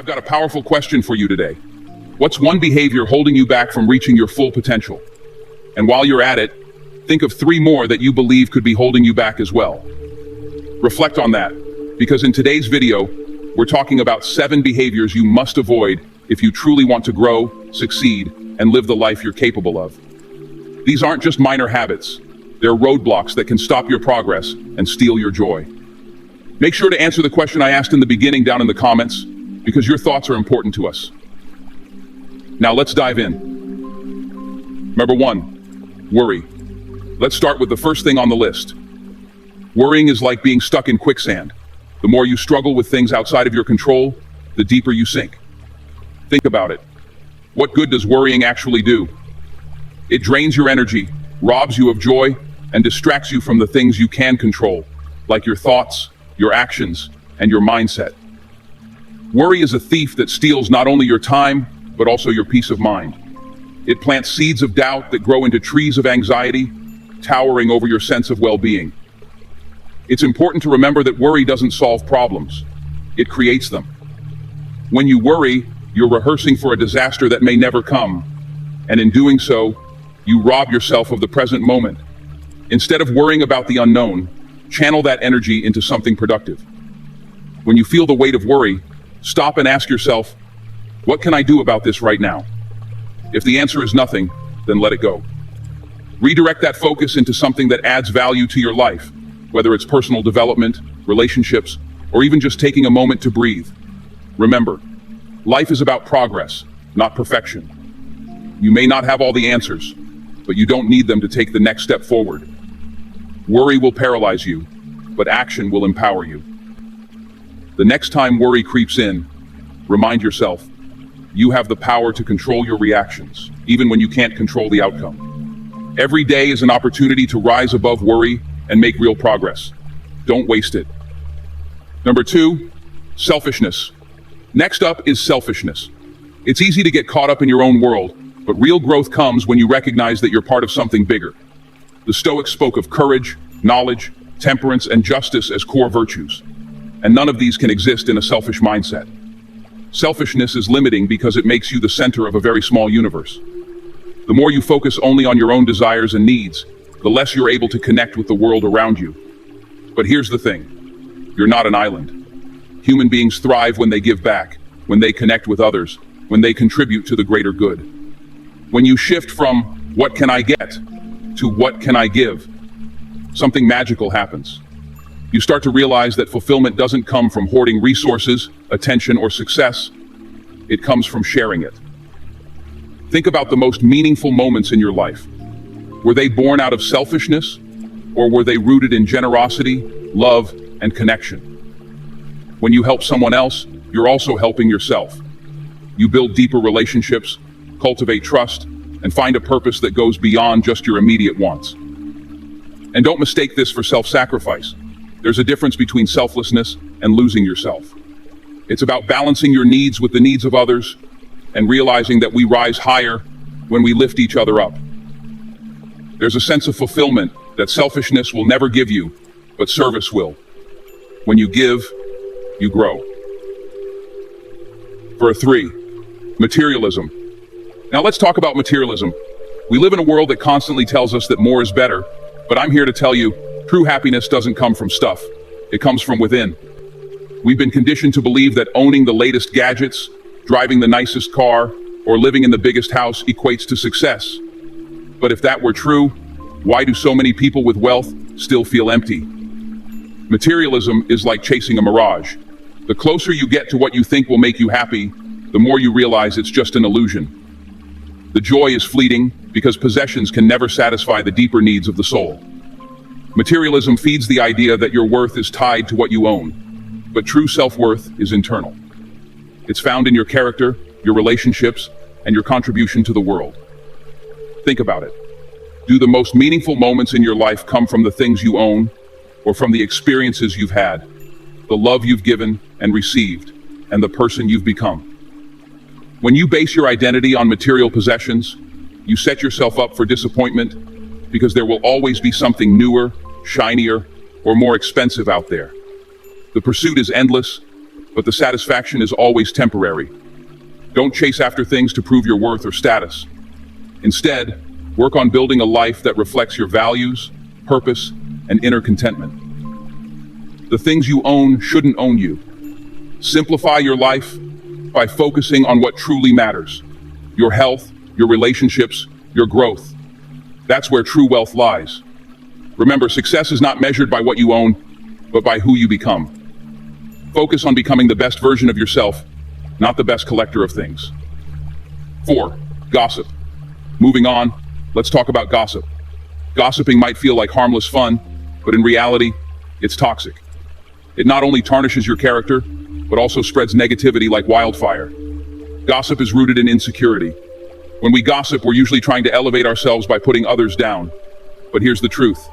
I've got a powerful question for you today. What's one behavior holding you back from reaching your full potential? And while you're at it, think of 3 more that you believe could be holding you back as well. Reflect on that, because in today's video, we're talking about 7 behaviors you must avoid if you truly want to grow, succeed, and live the life you're capable of. These aren't just minor habits. They're roadblocks that can stop your progress and steal your joy. Make sure to answer the question I asked in the beginning down in the comments, because your thoughts are important to us. Now let's dive in. Number 1, worry. Let's start with the first thing on the list. Worrying is like being stuck in quicksand. The more you struggle with things outside of your control, the deeper you sink. Think about it. What good does worrying actually do? It drains your energy, robs you of joy, and distracts you from the things you can control, like your thoughts, your actions, and your mindset. Worry is a thief that steals not only your time, but also your peace of mind. It plants seeds of doubt that grow into trees of anxiety, towering over your sense of well-being. It's important to remember that worry doesn't solve problems. It creates them. When you worry, you're rehearsing for a disaster that may never come. And in doing so, you rob yourself of the present moment. Instead of worrying about the unknown, channel that energy into something productive. When you feel the weight of worry, stop and ask yourself, what can I do about this right now? If the answer is nothing, then let it go. Redirect that focus into something that adds value to your life, whether it's personal development, relationships, or even just taking a moment to breathe. Remember, life is about progress, not perfection. You may not have all the answers, but you don't need them to take the next step forward. Worry will paralyze you, but action will empower you. The next time worry creeps in, remind yourself, you have the power to control your reactions, even when you can't control the outcome. Every day is an opportunity to rise above worry and make real progress. Don't waste it. Number 2, selfishness. Next up is selfishness. It's easy to get caught up in your own world, but real growth comes when you recognize that you're part of something bigger. The Stoics spoke of courage, knowledge, temperance, and justice as core virtues. And none of these can exist in a selfish mindset. Selfishness is limiting because it makes you the center of a very small universe. The more you focus only on your own desires and needs, the less you're able to connect with the world around you. But here's the thing, you're not an island. Human beings thrive when they give back, when they connect with others, when they contribute to the greater good. When you shift from, what can I get, to what can I give, something magical happens. You start to realize that fulfillment doesn't come from hoarding resources, attention, or success. It comes from sharing it. Think about the most meaningful moments in your life. Were they born out of selfishness, or were they rooted in generosity, love, and connection? When you help someone else, you're also helping yourself. You build deeper relationships, cultivate trust, and find a purpose that goes beyond just your immediate wants. And don't mistake this for self-sacrifice. There's a difference between selflessness and losing yourself. It's about balancing your needs with the needs of others and realizing that we rise higher when we lift each other up. There's a sense of fulfillment that selfishness will never give you, but service will. When you give, you grow. For 3, materialism. Now let's talk about materialism. We live in a world that constantly tells us that more is better, but I'm here to tell you, true happiness doesn't come from stuff. It comes from within. We've been conditioned to believe that owning the latest gadgets, driving the nicest car, or living in the biggest house equates to success. But if that were true, why do so many people with wealth still feel empty? Materialism is like chasing a mirage. The closer you get to what you think will make you happy, the more you realize it's just an illusion. The joy is fleeting because possessions can never satisfy the deeper needs of the soul. Materialism feeds the idea that your worth is tied to what you own, but true self-worth is internal. It's found in your character, your relationships, and your contribution to the world. Think about it. Do the most meaningful moments in your life come from the things you own, or from the experiences you've had, the love you've given and received, and the person you've become? When you base your identity on material possessions, you set yourself up for disappointment because there will always be something newer, shinier, or more expensive out there. The pursuit is endless, but the satisfaction is always temporary. Don't chase after things to prove your worth or status. Instead, work on building a life that reflects your values, purpose, and inner contentment. The things you own shouldn't own you. Simplify your life by focusing on what truly matters: your health, your relationships, your growth. That's where true wealth lies. Remember, success is not measured by what you own, but by who you become. Focus on becoming the best version of yourself, not the best collector of things. 4. Gossip. Moving on, let's talk about gossip. Gossiping might feel like harmless fun, but in reality, it's toxic. It not only tarnishes your character, but also spreads negativity like wildfire. Gossip is rooted in insecurity. When we gossip, we're usually trying to elevate ourselves by putting others down. But here's the truth.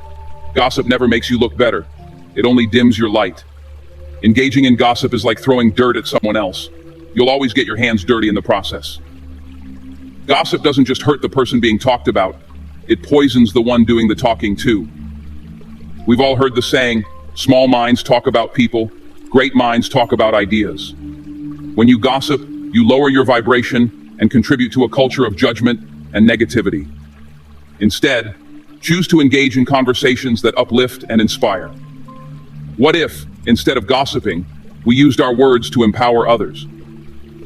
Gossip never makes you look better. It only dims your light. Engaging in gossip is like throwing dirt at someone else. You'll always get your hands dirty in the process. Gossip doesn't just hurt the person being talked about, it poisons the one doing the talking too. We've all heard the saying, small minds talk about people, great minds talk about ideas. When you gossip, you lower your vibration and contribute to a culture of judgment and negativity. Instead, choose to engage in conversations that uplift and inspire. What if, instead of gossiping, we used our words to empower others?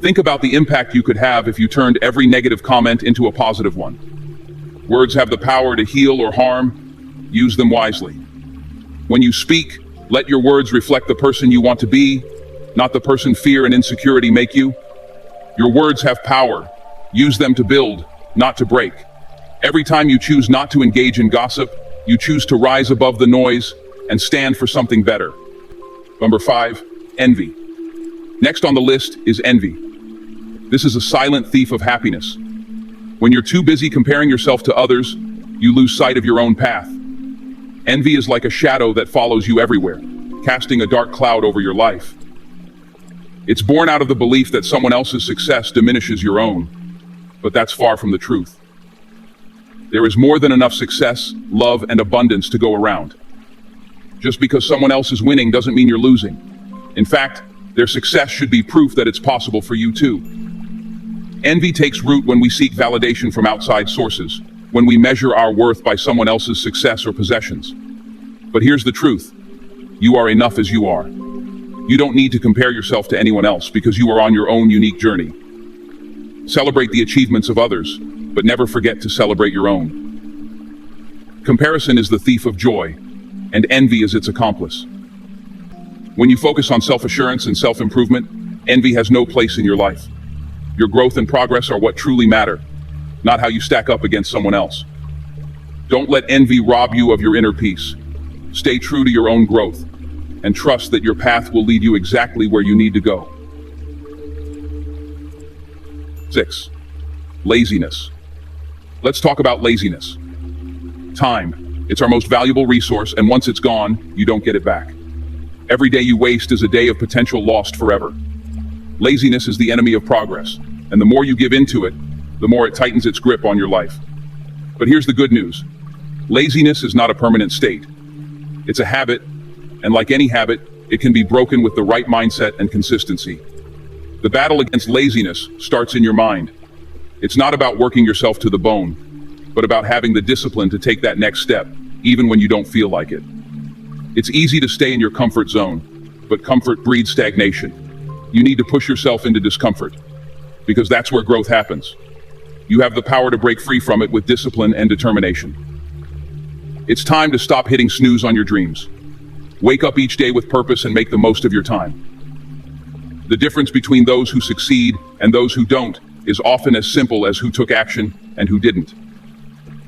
Think about the impact you could have if you turned every negative comment into a positive one. Words have the power to heal or harm. Use them wisely. When you speak, let your words reflect the person you want to be, not the person fear and insecurity make you. Your words have power. Use them to build, not to break. Every time you choose not to engage in gossip, you choose to rise above the noise and stand for something better. Number 5, envy. Next on the list is envy. This is a silent thief of happiness. When you're too busy comparing yourself to others, you lose sight of your own path. Envy is like a shadow that follows you everywhere, casting a dark cloud over your life. It's born out of the belief that someone else's success diminishes your own, but that's far from the truth. There is more than enough success, love, and abundance to go around. Just because someone else is winning doesn't mean you're losing. In fact, their success should be proof that it's possible for you too. Envy takes root when we seek validation from outside sources, when we measure our worth by someone else's success or possessions. But here's the truth. You are enough as you are. You don't need to compare yourself to anyone else because you are on your own unique journey. Celebrate the achievements of others, but never forget to celebrate your own. Comparison is the thief of joy, and envy is its accomplice. When you focus on self-assurance and self-improvement, envy has no place in your life. Your growth and progress are what truly matter, not how you stack up against someone else. Don't let envy rob you of your inner peace. Stay true to your own growth, and trust that your path will lead you exactly where you need to go. 6. Laziness. Let's talk about laziness. Time. It's our most valuable resource, and once it's gone, you don't get it back. Every day you waste is a day of potential lost forever. Laziness is the enemy of progress, and the more you give into it, the more it tightens its grip on your life. But here's the good news. Laziness is not a permanent state. It's a habit, and like any habit, it can be broken with the right mindset and consistency. The battle against laziness starts in your mind. It's not about working yourself to the bone, but about having the discipline to take that next step, even when you don't feel like it. It's easy to stay in your comfort zone, but comfort breeds stagnation. You need to push yourself into discomfort, because that's where growth happens. You have the power to break free from it with discipline and determination. It's time to stop hitting snooze on your dreams. Wake up each day with purpose and make the most of your time. The difference between those who succeed and those who don't is often as simple as who took action and who didn't.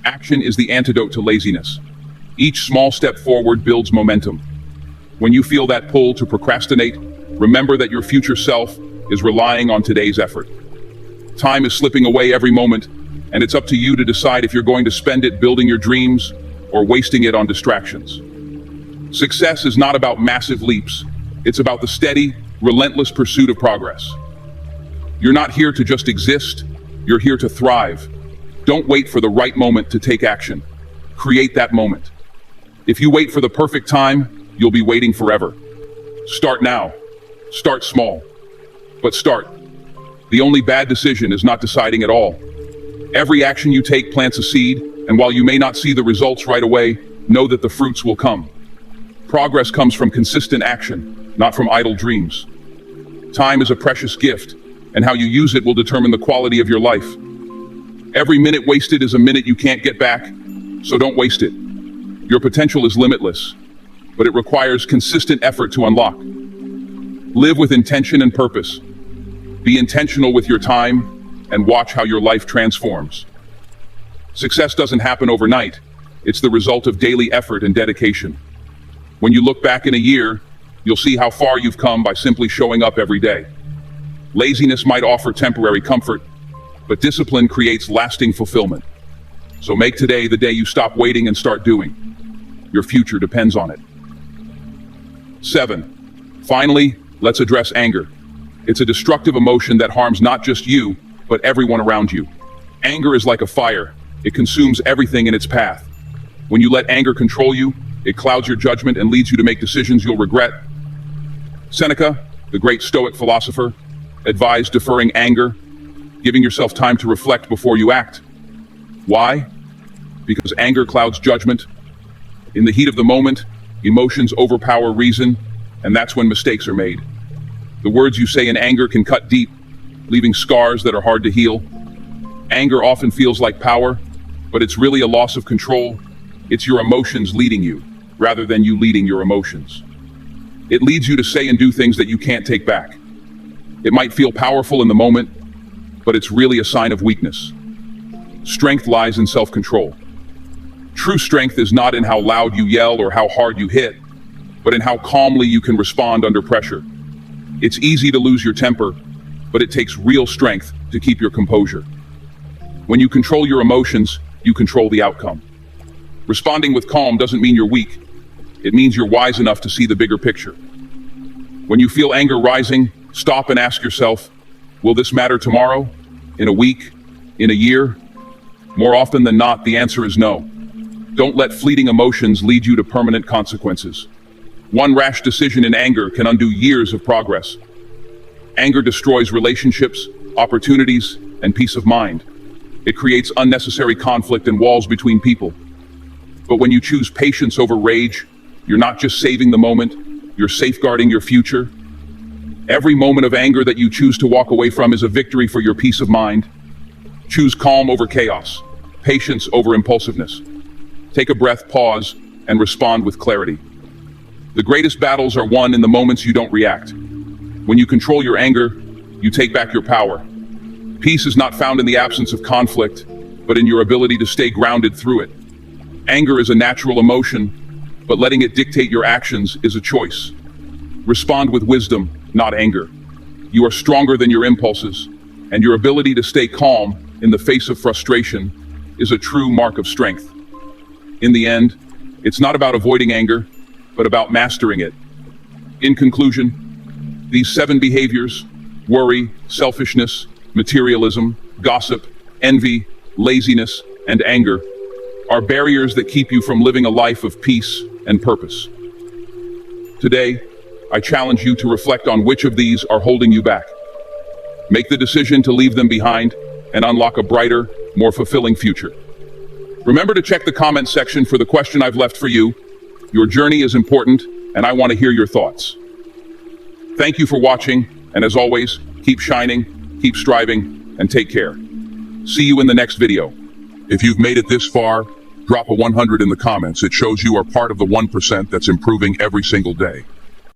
Action is the antidote to laziness. Each small step forward builds momentum. When you feel that pull to procrastinate, remember that your future self is relying on today's effort. Time is slipping away every moment, and it's up to you to decide if you're going to spend it building your dreams or wasting it on distractions. Success is not about massive leaps. It's about the steady, relentless pursuit of progress. You're not here to just exist. You're here to thrive. Don't wait for the right moment to take action. Create that moment. If you wait for the perfect time, you'll be waiting forever. Start now. Start small. But start. The only bad decision is not deciding at all. Every action you take plants a seed, and while you may not see the results right away, know that the fruits will come. Progress comes from consistent action, not from idle dreams. Time is a precious gift, and how you use it will determine the quality of your life. Every minute wasted is a minute you can't get back, so don't waste it. Your potential is limitless, but it requires consistent effort to unlock. Live with intention and purpose. Be intentional with your time, and watch how your life transforms. Success doesn't happen overnight. It's the result of daily effort and dedication. When you look back in a year, you'll see how far you've come by simply showing up every day. Laziness might offer temporary comfort, but discipline creates lasting fulfillment. So make today the day you stop waiting and start doing. Your future depends on it. 7. Finally, let's address anger. It's a destructive emotion that harms not just you, but everyone around you. Anger is like a fire. It consumes everything in its path. When you let anger control you, it clouds your judgment and leads you to make decisions you'll regret. Seneca, the great Stoic philosopher, advised deferring anger, giving yourself time to reflect before you act. Why? Because anger clouds judgment. In the heat of the moment, emotions overpower reason, and that's when mistakes are made. The words you say in anger can cut deep, leaving scars that are hard to heal. Anger often feels like power, but it's really a loss of control. It's your emotions leading you, rather than you leading your emotions. It leads you to say and do things that you can't take back. It might feel powerful in the moment, but it's really a sign of weakness. Strength lies in self-control. True strength is not in how loud you yell or how hard you hit, but in how calmly you can respond under pressure. It's easy to lose your temper, but it takes real strength to keep your composure. When you control your emotions, you control the outcome. Responding with calm doesn't mean you're weak. It means you're wise enough to see the bigger picture. When you feel anger rising, stop and ask yourself, will this matter tomorrow? In a week? In a year? More often than not, the answer is no. Don't let fleeting emotions lead you to permanent consequences. One rash decision in anger can undo years of progress. Anger destroys relationships, opportunities, and peace of mind. It creates unnecessary conflict and walls between people. But when you choose patience over rage, you're not just saving the moment, you're safeguarding your future. Every moment of anger that you choose to walk away from is a victory for your peace of mind. Choose calm over chaos, patience over impulsiveness. Take a breath, pause, and respond with clarity. The greatest battles are won in the moments you don't react. When you control your anger, you take back your power. Peace is not found in the absence of conflict, but in your ability to stay grounded through it. Anger is a natural emotion, but letting it dictate your actions is a choice. Respond with wisdom, not anger. You are stronger than your impulses, and your ability to stay calm in the face of frustration is a true mark of strength. In the end, it's not about avoiding anger, but about mastering it. In conclusion, these 7 behaviors, worry, selfishness, materialism, gossip, envy, laziness, and anger, are barriers that keep you from living a life of peace and purpose. Today, I challenge you to reflect on which of these are holding you back. Make the decision to leave them behind and unlock a brighter, more fulfilling future. Remember to check the comment section for the question I've left for you. Your journey is important, and I want to hear your thoughts. Thank you for watching, and as always, keep shining, keep striving, and take care. See you in the next video. If you've made it this far, drop a 100 in the comments. It shows you are part of the 1% that's improving every single day.